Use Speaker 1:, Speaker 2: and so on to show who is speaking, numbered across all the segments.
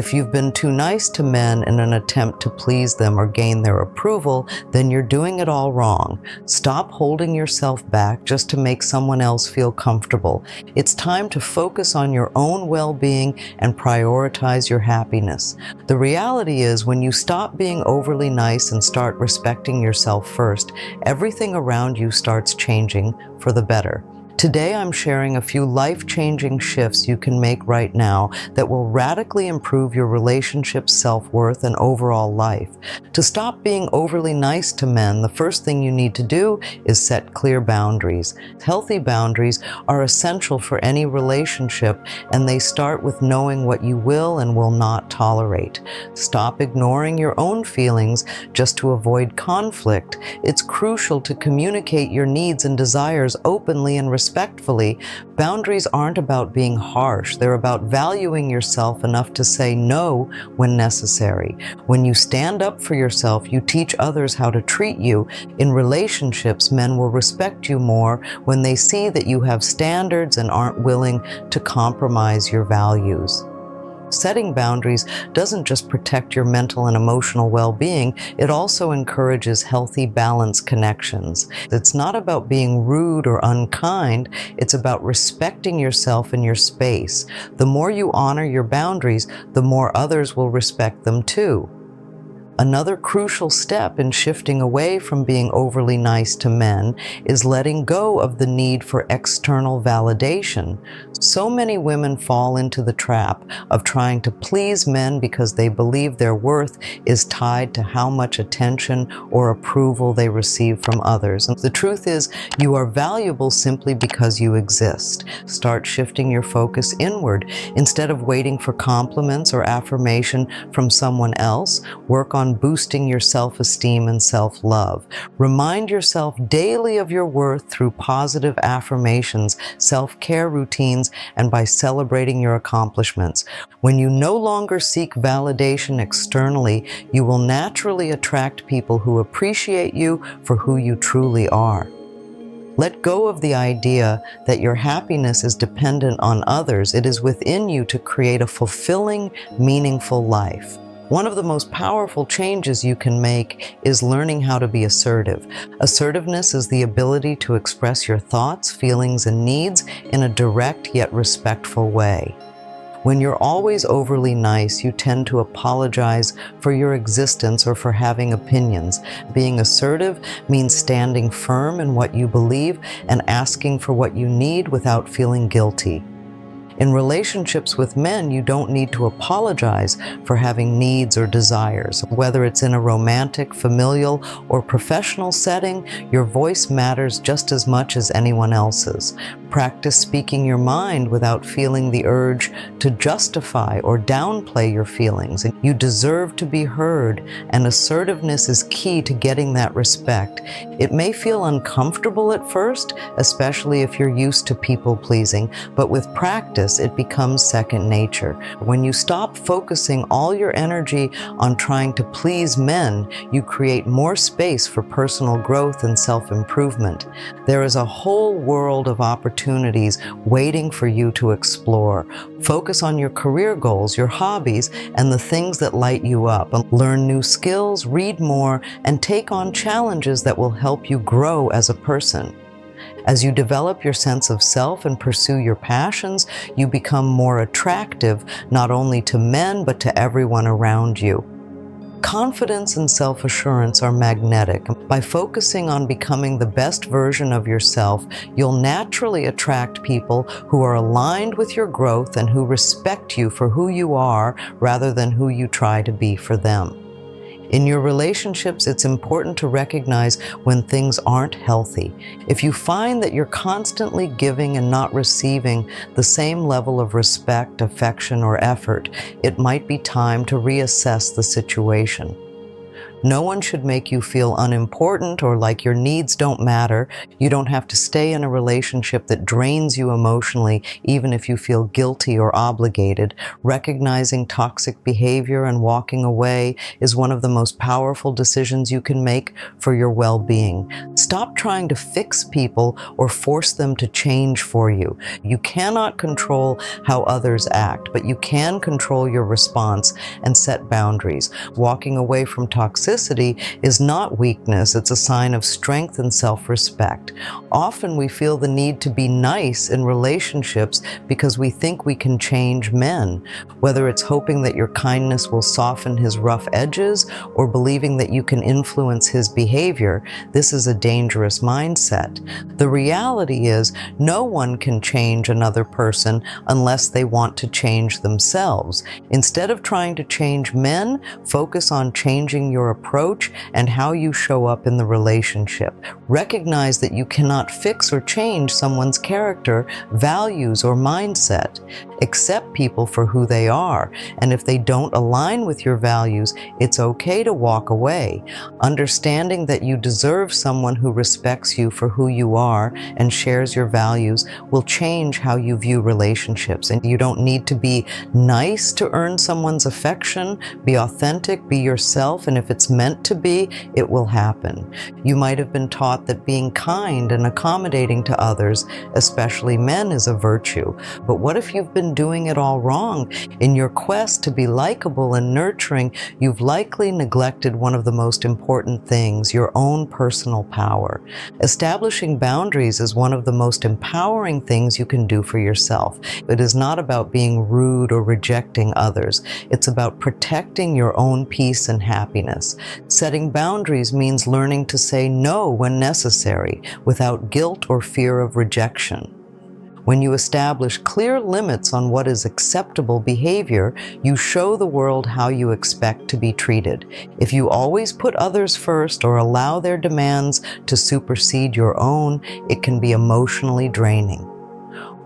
Speaker 1: If you've been too nice to men in an attempt to please them or gain their approval, then you're doing it all wrong. Stop holding yourself back just to make someone else feel comfortable. It's time to focus on your own well-being and prioritize your happiness. The reality is, when you stop being overly nice and start respecting yourself first, everything around you starts changing for the better. Today, I'm sharing a few life-changing shifts you can make right now that will radically improve your relationships, self-worth, and overall life. To stop being overly nice to men, the first thing you need to do is set clear boundaries. Healthy boundaries are essential for any relationship, and they start with knowing what you will and will not tolerate. Stop ignoring your own feelings just to avoid conflict. It's crucial to communicate your needs and desires openly and respectfully. Boundaries aren't about being harsh. They're about valuing yourself enough to say no when necessary. When you stand up for yourself, you teach others how to treat you. In relationships, men will respect you more when they see that you have standards and aren't willing to compromise your values. Setting boundaries doesn't just protect your mental and emotional well-being, it also encourages healthy, balanced connections. It's not about being rude or unkind, it's about respecting yourself and your space. The more you honor your boundaries, the more others will respect them too. Another crucial step in shifting away from being overly nice to men is letting go of the need for external validation. So many women fall into the trap of trying to please men because they believe their worth is tied to how much attention or approval they receive from others. And the truth is, you are valuable simply because you exist. Start shifting your focus inward. Instead of waiting for compliments or affirmation from someone else, work on boosting your self-esteem and self-love. Remind yourself daily of your worth through positive affirmations, self-care routines, and by celebrating your accomplishments. When you no longer seek validation externally, you will naturally attract people who appreciate you for who you truly are. Let go of the idea that your happiness is dependent on others. It is within you to create a fulfilling, meaningful life. One of the most powerful changes you can make is learning how to be assertive. Assertiveness is the ability to express your thoughts, feelings, and needs in a direct yet respectful way. When you're always overly nice, you tend to apologize for your existence or for having opinions. Being assertive means standing firm in what you believe and asking for what you need without feeling guilty. In relationships with men, you don't need to apologize for having needs or desires. Whether it's in a romantic, familial, or professional setting, your voice matters just as much as anyone else's. Practice speaking your mind without feeling the urge to justify or downplay your feelings. You deserve to be heard, and assertiveness is key to getting that respect. It may feel uncomfortable at first, especially if you're used to people-pleasing, but with practice, it becomes second nature. When you stop focusing all your energy on trying to please men, you create more space for personal growth and self-improvement. There is a whole world of opportunities waiting for you to explore. Focus on your career goals, your hobbies, and the things that light you up. Learn new skills, read more, and take on challenges that will help you grow as a person. As you develop your sense of self and pursue your passions, you become more attractive not only to men but to everyone around you. Confidence and self-assurance are magnetic. By focusing on becoming the best version of yourself, you'll naturally attract people who are aligned with your growth and who respect you for who you are rather than who you try to be for them. In your relationships, it's important to recognize when things aren't healthy. If you find that you're constantly giving and not receiving the same level of respect, affection, or effort, it might be time to reassess the situation. No one should make you feel unimportant or like your needs don't matter. You don't have to stay in a relationship that drains you emotionally, even if you feel guilty or obligated. Recognizing toxic behavior and walking away is one of the most powerful decisions you can make for your well-being. Stop trying to fix people or force them to change for you. You cannot control how others act, but you can control your response and set boundaries. Walking away from toxicity is not weakness, it's a sign of strength and self-respect. Often we feel the need to be nice in relationships because we think we can change men, whether it's hoping that your kindness will soften his rough edges or believing that you can influence his behavior. This is a dangerous mindset. The reality is, no one can change another person unless they want to change themselves. Instead of trying to change men, focus on changing your approach and how you show up in the relationship. Recognize that you cannot fix or change someone's character, values, or mindset. Accept people for who they are, and if they don't align with your values, it's okay to walk away. Understanding that you deserve someone who respects you for who you are and shares your values will change how you view relationships. And you don't need to be nice to earn someone's affection. Be authentic, be yourself, and if it's meant to be, it will happen. You might have been taught that being kind and accommodating to others, especially men, is a virtue. But what if you've been doing it all wrong? In your quest to be likable and nurturing, you've likely neglected one of the most important things, your own personal power. Establishing boundaries is one of the most empowering things you can do for yourself. It is not about being rude or rejecting others. It's about protecting your own peace and happiness. Setting boundaries means learning to say no when necessary, without guilt or fear of rejection. When you establish clear limits on what is acceptable behavior, you show the world how you expect to be treated. If you always put others first or allow their demands to supersede your own, it can be emotionally draining.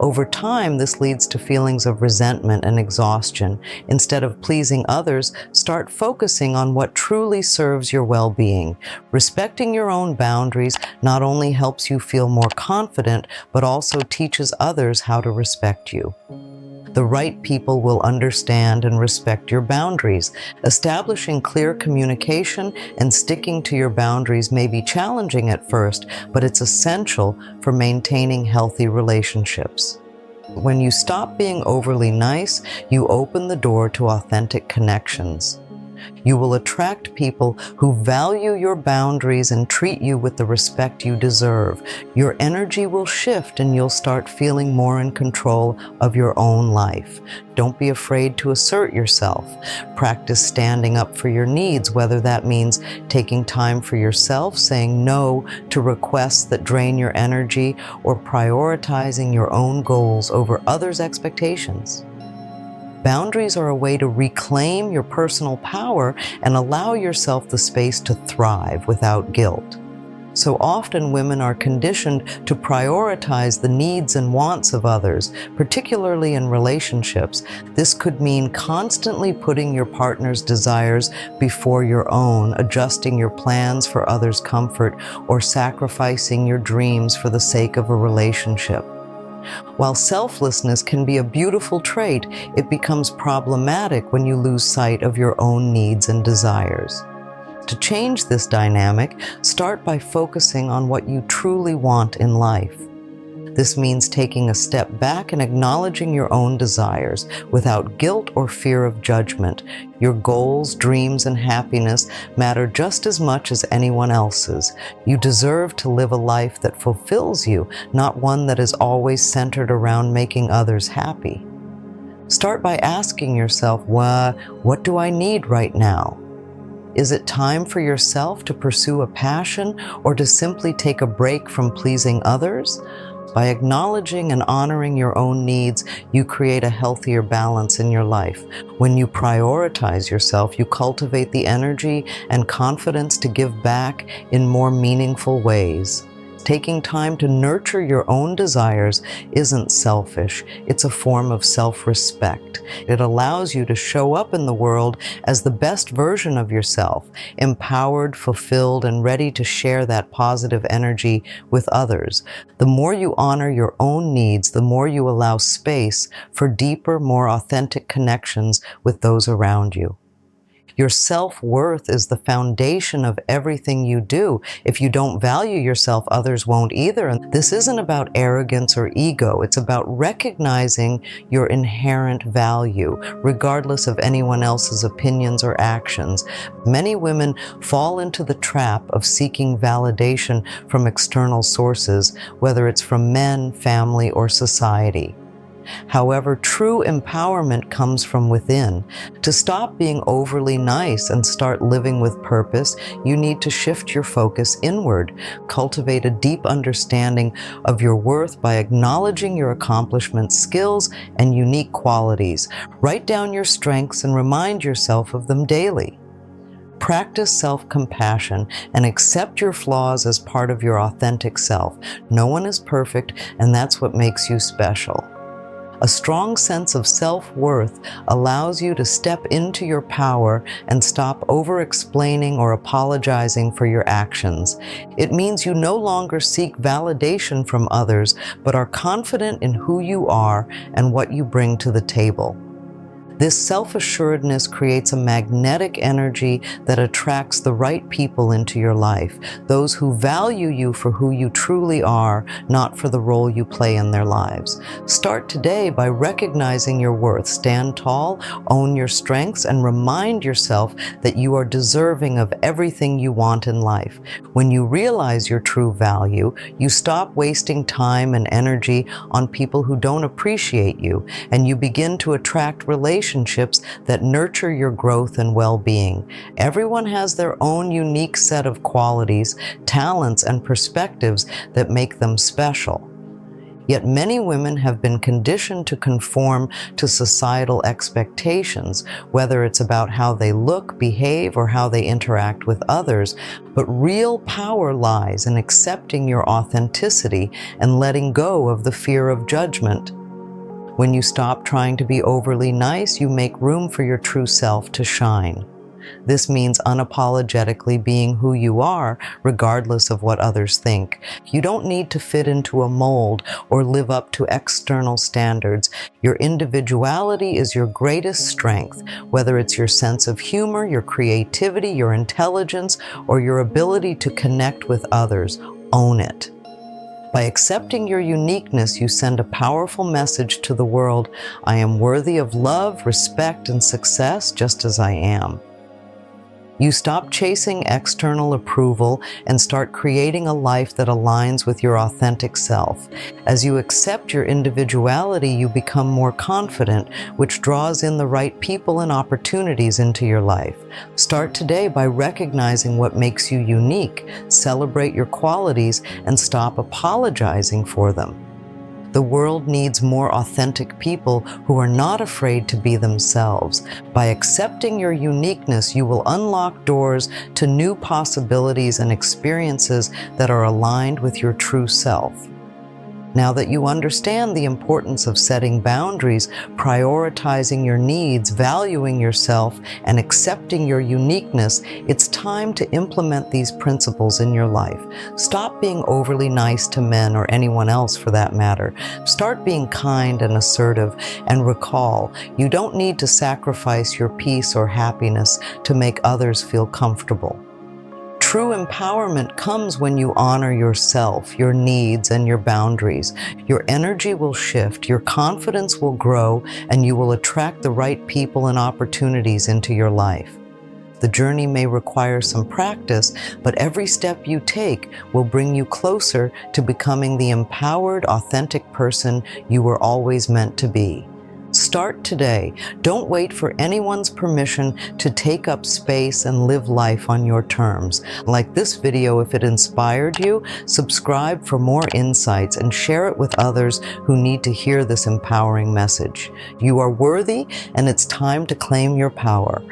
Speaker 1: Over time, this leads to feelings of resentment and exhaustion. Instead of pleasing others, start focusing on what truly serves your well-being. Respecting your own boundaries not only helps you feel more confident, but also teaches others how to respect you. The right people will understand and respect your boundaries. Establishing clear communication and sticking to your boundaries may be challenging at first, but it's essential for maintaining healthy relationships. When you stop being overly nice, you open the door to authentic connections. You will attract people who value your boundaries and treat you with the respect you deserve. Your energy will shift and you'll start feeling more in control of your own life. Don't be afraid to assert yourself. Practice standing up for your needs, whether that means taking time for yourself, saying no to requests that drain your energy, or prioritizing your own goals over others' expectations. Boundaries are a way to reclaim your personal power and allow yourself the space to thrive without guilt. So often women are conditioned to prioritize the needs and wants of others, particularly in relationships. This could mean constantly putting your partner's desires before your own, adjusting your plans for others' comfort, or sacrificing your dreams for the sake of a relationship. While selflessness can be a beautiful trait, it becomes problematic when you lose sight of your own needs and desires. To change this dynamic, start by focusing on what you truly want in life. This means taking a step back and acknowledging your own desires without guilt or fear of judgment. Your goals, dreams, and happiness matter just as much as anyone else's. You deserve to live a life that fulfills you, not one that is always centered around making others happy. Start by asking yourself, what do I need right now? Is it time for yourself to pursue a passion or to simply take a break from pleasing others? By acknowledging and honoring your own needs, you create a healthier balance in your life. When you prioritize yourself, you cultivate the energy and confidence to give back in more meaningful ways. Taking time to nurture your own desires isn't selfish. It's a form of self-respect. It allows you to show up in the world as the best version of yourself, empowered, fulfilled, and ready to share that positive energy with others. The more you honor your own needs, the more you allow space for deeper, more authentic connections with those around you. Your self-worth is the foundation of everything you do. If you don't value yourself, others won't either. And this isn't about arrogance or ego. It's about recognizing your inherent value, regardless of anyone else's opinions or actions. Many women fall into the trap of seeking validation from external sources, whether it's from men, family, or society. However, true empowerment comes from within. To stop being overly nice and start living with purpose, you need to shift your focus inward. Cultivate a deep understanding of your worth by acknowledging your accomplishments, skills, and unique qualities. Write down your strengths and remind yourself of them daily. Practice self-compassion and accept your flaws as part of your authentic self. No one is perfect, and that's what makes you special. A strong sense of self-worth allows you to step into your power and stop over-explaining or apologizing for your actions. It means you no longer seek validation from others, but are confident in who you are and what you bring to the table. This self-assuredness creates a magnetic energy that attracts the right people into your life, those who value you for who you truly are, not for the role you play in their lives. Start today by recognizing your worth. Stand tall, own your strengths, and remind yourself that you are deserving of everything you want in life. When you realize your true value, you stop wasting time and energy on people who don't appreciate you, and you begin to attract relationships that nurture your growth and well-being. Everyone has their own unique set of qualities, talents, and perspectives that make them special. Yet many women have been conditioned to conform to societal expectations, whether it's about how they look, behave, or how they interact with others. But real power lies in accepting your authenticity and letting go of the fear of judgment. When you stop trying to be overly nice, you make room for your true self to shine. This means unapologetically being who you are, regardless of what others think. You don't need to fit into a mold or live up to external standards. Your individuality is your greatest strength, whether it's your sense of humor, your creativity, your intelligence, or your ability to connect with others. Own it. By accepting your uniqueness, you send a powerful message to the world. I am worthy of love, respect, and success just as I am. You stop chasing external approval and start creating a life that aligns with your authentic self. As you accept your individuality, you become more confident, which draws in the right people and opportunities into your life. Start today by recognizing what makes you unique, celebrate your qualities, and stop apologizing for them. The world needs more authentic people who are not afraid to be themselves. By accepting your uniqueness, you will unlock doors to new possibilities and experiences that are aligned with your true self. Now that you understand the importance of setting boundaries, prioritizing your needs, valuing yourself, and accepting your uniqueness, it's time to implement these principles in your life. Stop being overly nice to men or anyone else for that matter. Start being kind and assertive, and recall, you don't need to sacrifice your peace or happiness to make others feel comfortable. True empowerment comes when you honor yourself, your needs, and your boundaries. Your energy will shift, your confidence will grow, and you will attract the right people and opportunities into your life. The journey may require some practice, but every step you take will bring you closer to becoming the empowered, authentic person you were always meant to be. Start today. Don't wait for anyone's permission to take up space and live life on your terms. Like this video if it inspired you, subscribe for more insights and share it with others who need to hear this empowering message. You are worthy, and it's time to claim your power.